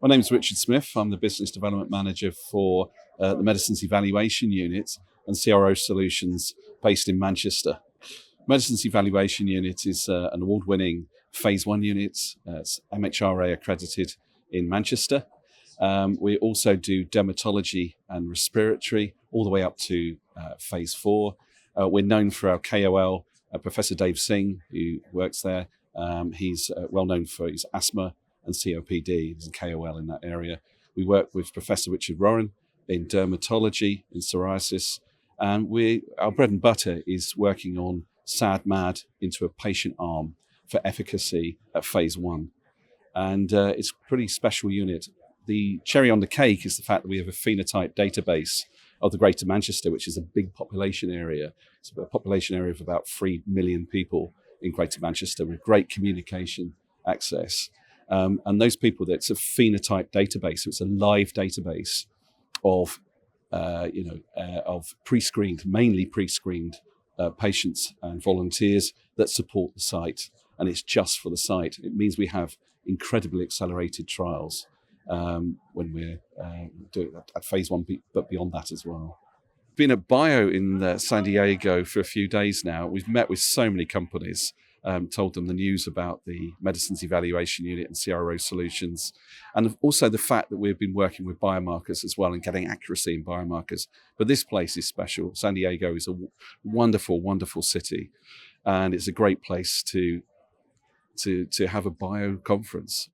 My name is Richard Smith. I'm the Business Development Manager for the Medicines Evaluation Unit and CRO Solutions based in Manchester. Medicines Evaluation Unit is an award-winning Phase 1 unit. It's MHRA accredited in Manchester. We also do dermatology and respiratory all the way up to Phase 4. We're known for our KOL, Professor Dave Singh, who works there. He's well known for his asthma and COPD. He's a KOL in that area. We work with Professor Richard Roran in dermatology, in psoriasis, and our bread and butter is working on SAD-MAD into a patient arm for efficacy at Phase 1. And it's a pretty special unit. The cherry on the cake is the fact that we have a phenotype database of the Greater Manchester, which is a big population area. It's a population area of about 3 million people in Greater Manchester with great communication access. And those people, it's a phenotype database, so it's a live database of, of pre-screened, mainly pre-screened patients and volunteers that support the site, and it's just for the site. It means we have incredibly accelerated trials when we're doing that at Phase 1, but beyond that as well. Been at Bio in San Diego for a few days now. We've met with so many companies, told them the news about the Medicines Evaluation Unit and CRO Solutions, and also the fact that we've been working with biomarkers as well and getting accuracy in biomarkers. But this place is special. San Diego is a wonderful, wonderful city, and it's a great place to have a bio conference.